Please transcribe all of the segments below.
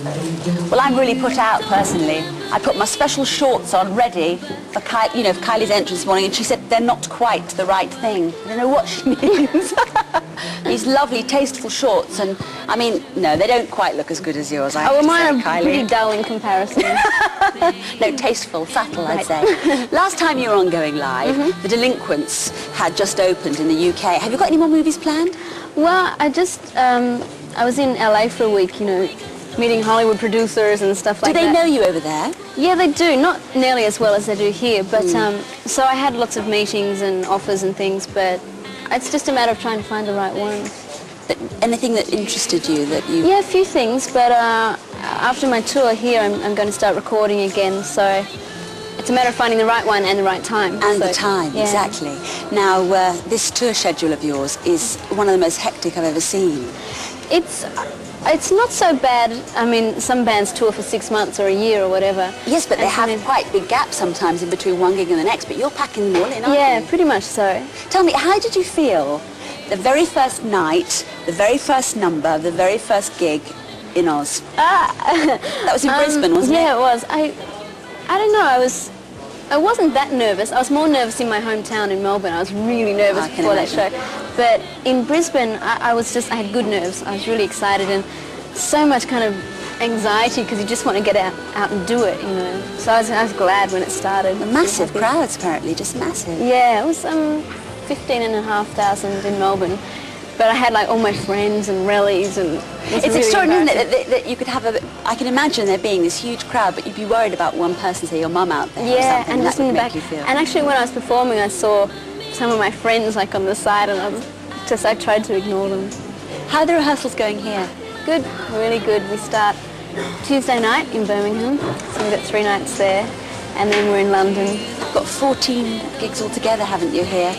Well, I'm really put out personally. I put my special shorts on ready for Kylie's entrance this morning, and she said they're not quite the right thing. I don't know what she means. These lovely, tasteful shorts, and I mean, no, they don't quite look as good as yours. I have to mine say, are Kylie. pretty dull in comparison. No, tasteful, subtle, I'd say. Last time you were on Going Live, The Delinquents had just opened in the UK. Have you got any more movies planned? Well, I was in LA for a week, you know, meeting Hollywood producers and stuff like that. Do they know you over there? Yeah, they do. Not nearly as well as they do here, but so I had lots of meetings and offers and things, but it's just a matter of trying to find the right one. Anything that interested you that you... Yeah, a few things, but after my tour here, I'm going to start recording again, so it's a matter of finding the right one and the right time. And the time, yeah. exactly. Now, this tour schedule of yours is one of the most hectic I've ever seen. It's not so bad. I mean, some bands tour for 6 months or a year or whatever. Yes, but they have quite big gaps sometimes in between one gig and the next, but you're packing them all in, aren't you? Yeah, pretty much so. Tell me, how did you feel the very first night, the very first number, the very first gig in Oz? That was in Brisbane, wasn't it? Yeah, it was. I don't know, I wasn't that nervous. I was more nervous in my hometown in Melbourne. I was really nervous before that show. But in Brisbane, I had good nerves. I was really excited and so much kind of anxiety because you just want to get out and do it, you know. So I was glad when it started. Massive crowds, apparently, just massive. Yeah, it was 15,500 in Melbourne. But I had like all my friends and rallies and... It's really extraordinary, isn't it, that you could have I can imagine there being this huge crowd, but you'd be worried about one person, say your mum out there or something. And just in the back. You feel. And actually when I was performing, I saw some of my friends like on the side, and I tried to ignore them. How are the rehearsals going here? Good, really good. We start Tuesday night in Birmingham, so we've got 3 nights there, and then we're in London. You've got 14 gigs altogether, haven't you, here?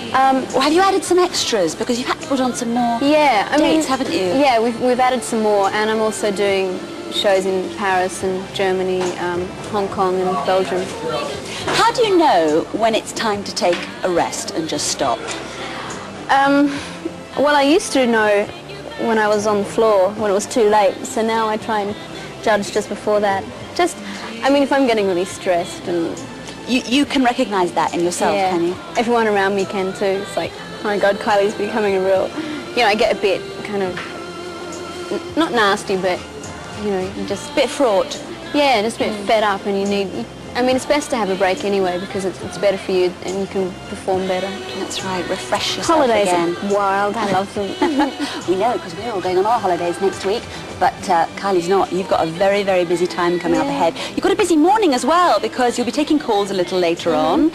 Or have you added some extras? Because you've had to put on some more dates, haven't you? Yeah, we've added some more, and I'm also doing shows in Paris and Germany, Hong Kong and Belgium. How do you know when it's time to take a rest and just stop? Well, I used to know when I was on the floor, when it was too late, so now I try and judge just before that. I mean, if I'm getting really stressed and... You can recognise that in yourself, can you? Everyone around me can too. It's like, oh my God, Kylie's becoming a real... You know, I get a bit kind of... Not nasty, but, you know, just... A bit fraught. Yeah, just a bit fed up, and you need... I mean, it's best to have a break anyway because it's better for you and you can perform better. That's right, refresh yourself again. Holidays are wild, I love them. We know, because we're all going on our holidays next week, but Kylie's not. You've got a very, very busy time coming up ahead. You've got a busy morning as well because you'll be taking calls a little later on.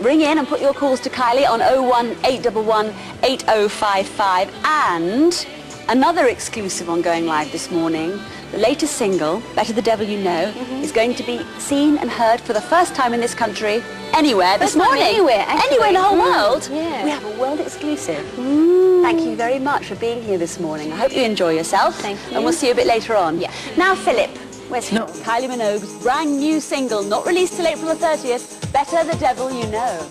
Ring in and put your calls to Kylie on 01811 8055, and another exclusive on Going Live this morning. The latest single, Better the Devil You Know, is going to be seen and heard for the first time in this country, anywhere this morning. Anywhere, actually. Anywhere in the whole world. Yeah. We have a world exclusive. Thank you very much for being here this morning. I hope you enjoy yourself. Thank you. And we'll see you a bit later on. Yeah. Now, Philip, where's Kylie Minogue's brand new single, not released till April the 30th, Better the Devil You Know.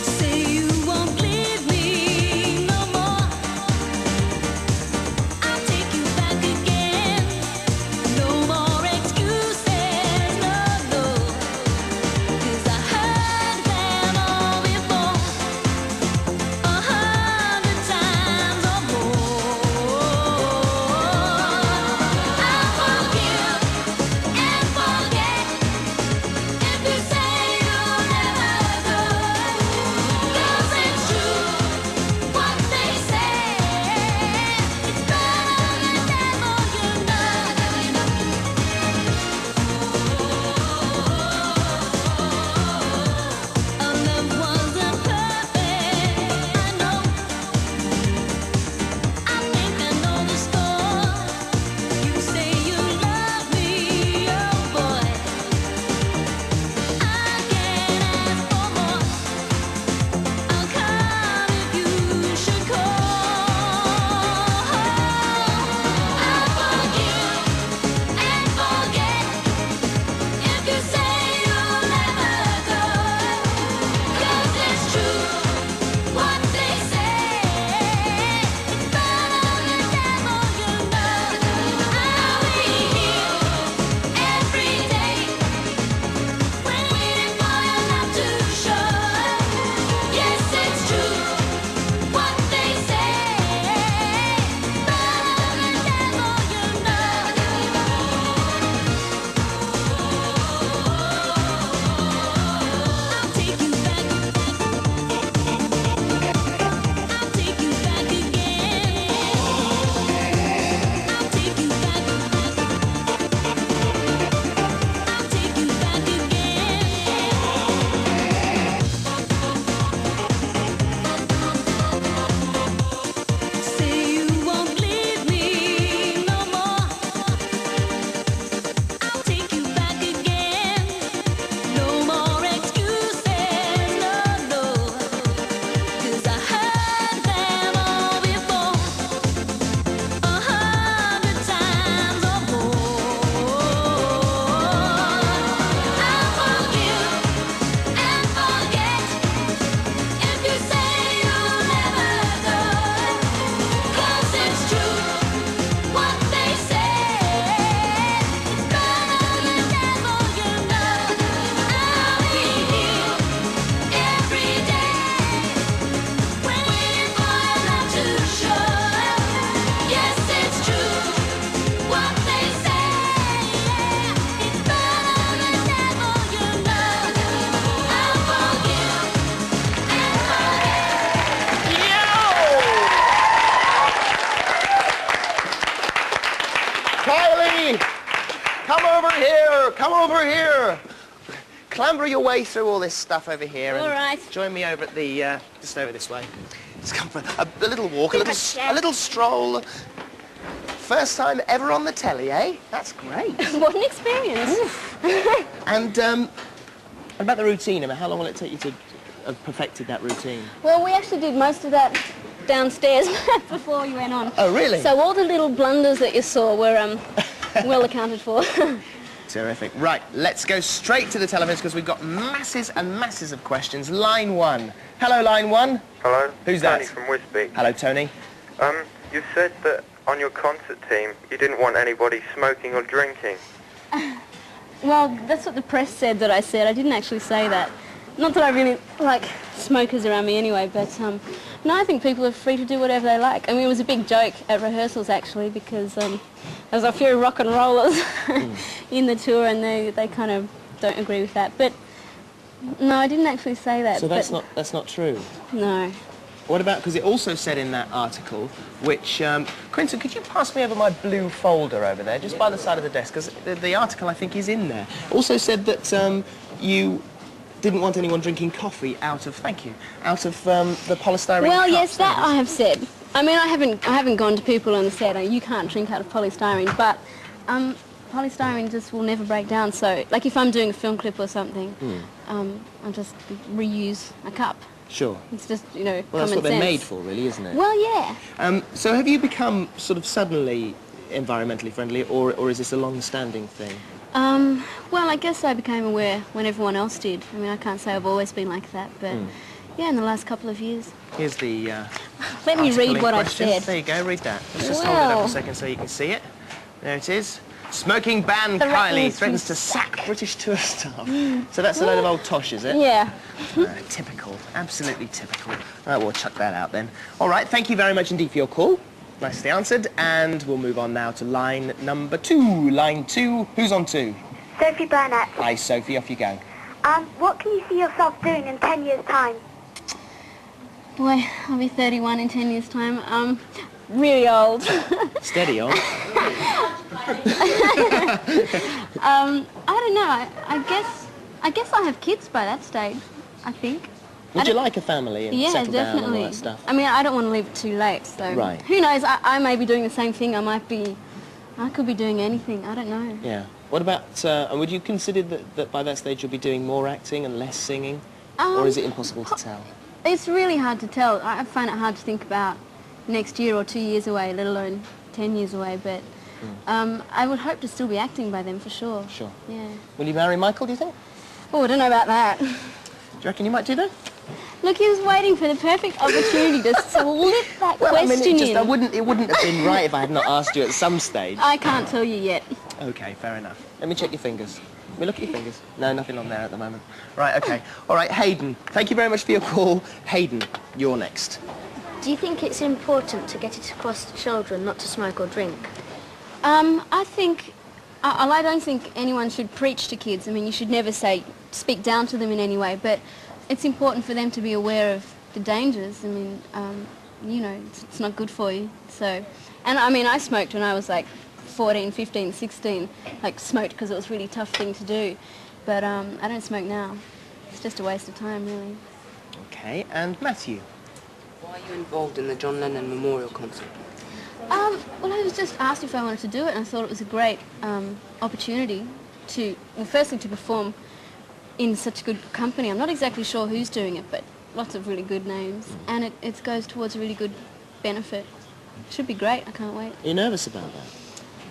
Say you won't leave me. come over here. Clamber your way through all this stuff over here. All right. Join me over at the, just over this way. Just come for a little walk, a little stroll. First time ever on the telly, eh? That's great. What an experience. And, what about the routine? I mean, how long will it take you to have perfected that routine? Well, we actually did most of that downstairs before you went on. Oh, really? So all the little blunders that you saw were well accounted for. Terrific. Right, let's go straight to the telephones because we've got masses and masses of questions. Line 1. Hello, line 1. Hello. Who's Tony that? from Wisbech. Hello, Tony. You said that on your concert team you didn't want anybody smoking or drinking. Well, that's what the press said that I said. I didn't actually say that. Not that I really like smokers around me anyway, but no, I think people are free to do whatever they like. I mean, it was a big joke at rehearsals actually because there's a few rock and rollers in the tour and they kind of don't agree with that. But no, I didn't actually say that. So that's not true? No. What about, because it also said in that article, which, Quinton, could you pass me over my blue folder over there, just by the side of the desk, because the article, I think, is in there. Also said that you didn't want anyone drinking coffee out of, thank you, out of the polystyrene Well, cups. yes, that I have said. I mean, I haven't gone to people and said, oh, you can't drink out of polystyrene, but polystyrene just will never break down. So, like if I'm doing a film clip or something, I'll just reuse a cup. Sure. It's just, you know, well, that's common what they're sense. made for, really, isn't it? Well, yeah. So have you become sort of suddenly environmentally friendly, or is this a long-standing thing? Well, I guess I became aware when everyone else did. I mean, I can't say I've always been like that, but yeah, in the last couple of years. Here's the Let me read what I've question. said. There you go, read that. Let's just hold it up a second so you can see it. There it is. Smoking ban Kylie threatens to sack British tour staff. So that's a load of old tosh, is it? Yeah. Typical. Absolutely typical. Right, we'll chuck that out then. All right, thank you very much indeed for your call. Nicely answered. And we'll move on now to line number 2. Line 2. Who's on 2? Sophie Burnett. Hi, Sophie. Off you go. What can you see yourself doing in 10 years' time? Boy, I'll be 31 in 10 years' time. Really old. Steady on. I don't know. I guess I'll have kids by that stage, I think. Would you like a family and settle down and all that stuff? I mean, I don't want to leave it too late, so right. Who knows? I may be doing the same thing. I could be doing anything. I don't know. Yeah. What about, and would you consider that by that stage you'll be doing more acting and less singing? Or is it impossible to tell? It's really hard to tell. I find it hard to think about next year or 2 years away, let alone 10 years away, but I would hope to still be acting by then for sure. Sure. Yeah. Will you marry Michael, do you think? Oh, I don't know about that. Do you reckon you might do that? Look, he was waiting for the perfect opportunity to slip that question in. It wouldn't have been right if I had not asked you at some stage. I can't tell you yet. Okay, fair enough. Let me check your fingers. Let me look at your fingers. No, nothing on there at the moment. Right, okay. All right, Hayden, thank you very much for your call. Hayden, you're next. Do you think it's important to get it across to children not to smoke or drink? I don't think anyone should preach to kids. I mean, you should never speak down to them in any way, but it's important for them to be aware of the dangers. I mean, you know, it's not good for you. So, and I mean, I smoked when I was like 14, 15, 16, like smoked because it was a really tough thing to do. But I don't smoke now. It's just a waste of time, really. Okay, and Matthew? Why are you involved in the John Lennon Memorial Concert? Well, I was just asked if I wanted to do it, and I thought it was a great opportunity to, well, firstly, to perform in such good company. I'm not exactly sure who's doing it, but lots of really good names, and it goes towards a really good benefit. Should be great. I can't wait. Are you nervous about that?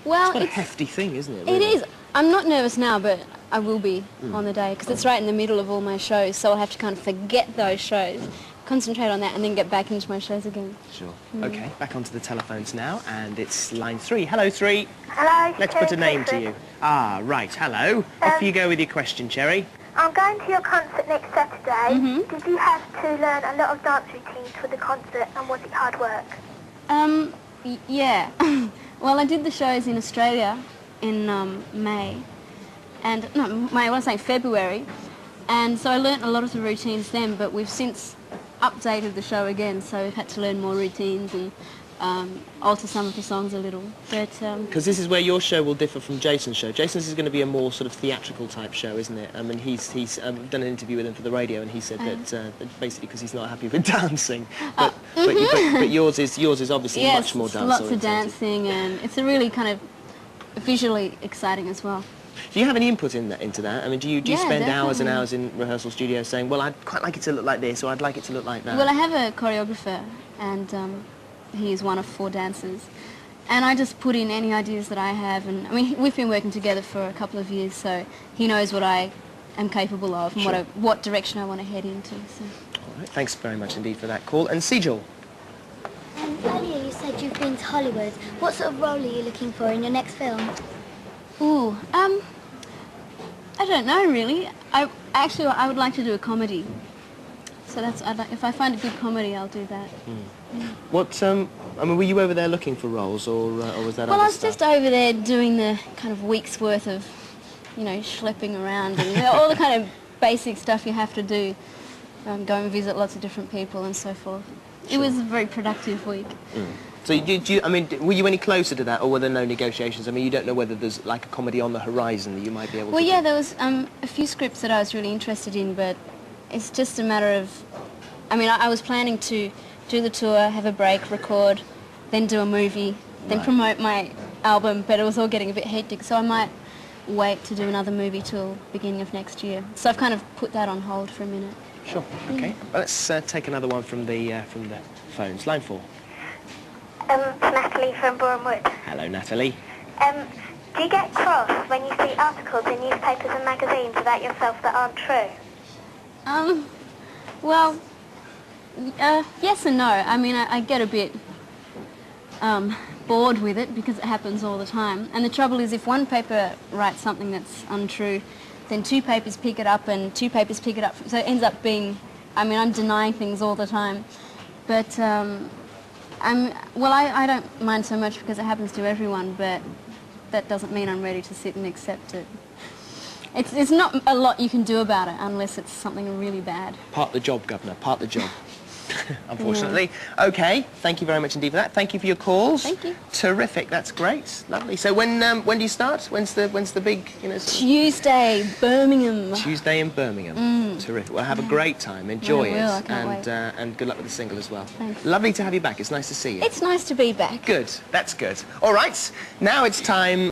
Well, it's quite a hefty thing, isn't it? Really? It is. I'm not nervous now, but I will be on the day because it's right in the middle of all my shows, so I'll have to kind of forget those shows, concentrate on that, and then get back into my shows again. Sure. Okay, back onto the telephones now, and it's line 3. Hello, 3. Hello. Let's put a name to you. Ah, right. Hello. Off you go with your question, Cherry. I'm going to your concert next Saturday. Did you have to learn a lot of dance routines for the concert, and was it hard work? Yeah. Well, I did the shows in Australia in May, and no, I was saying February, and so I learnt a lot of the routines then. But we've since updated the show again, so we've had to learn more routines and alter some of the songs a little. But because this is where your show will differ from Jason's show. Jason's is going to be a more sort of theatrical type show, isn't it? I mean, he's done an interview with him for the radio, and he said that basically because he's not happy with dancing. But yours is obviously much more dance lots oriented. of dancing, and it's a really kind of visually exciting as well. Do you have any input into that? I mean, do you spend hours and definitely. hours in rehearsal studios saying, well, I'd quite like it to look like this, or I'd like it to look like that? Well, I have a choreographer, and he is one of 4 dancers. And I just put in any ideas that I have, and I mean, we've been working together for a couple of years, so he knows what I am capable of and Sure. what direction I want to head into. So. All right, thanks very much indeed for that call. And Sejal? Earlier you said you've been to Hollywood. What sort of role are you looking for in your next film? Ooh, I don't know really. I would like to do a comedy. So if I find a good comedy, I'll do that. What, I mean, were you over there looking for roles, or was that Well, other I was stuff? just over there doing the kind of week's worth of, schlepping around and all the kind of basic stuff you have to do. Go and visit lots of different people and so forth. It was a very productive week. So I mean, were you any closer to that, or were there no negotiations? I mean, you don't know whether there's like a comedy on the horizon that you might be able to Well, yeah, do. there was a few scripts that I was really interested in, but it's just a matter of, I mean, I was planning to do the tour, have a break, record, then do a movie, then promote my album, but it was all getting a bit hectic, so I might wait to do another movie till beginning of next year. So I've kind of put that on hold for a minute. Sure, okay. Well, let's take another one from the phones. Line 4. Natalie from Bournemouth. Hello, Natalie. Do you get cross when you see articles in newspapers and magazines about yourself that aren't true? Well, yes and no. I mean, I get a bit bored with it because it happens all the time. And the trouble is, if one paper writes something that's untrue, then 2 papers pick it up and 2 papers pick it up. So it ends up being, I mean, I'm denying things all the time. But, I don't mind so much because it happens to everyone, but that doesn't mean I'm ready to sit and accept it. It's not a lot you can do about it unless it's something really bad. Part the job, Governor, part the job. Unfortunately. Okay, thank you very much indeed for that. Thank you for your calls. Thank you. Terrific, that's great. Lovely. So when do you start? When's the big, Tuesday, Birmingham. Tuesday in Birmingham. Terrific. Well, have a great time. Enjoy I will, I can't wait. And good luck with the single as well. Thanks. Lovely to have you back. It's nice to see you. It's nice to be back. Good. That's good. All right. Now it's time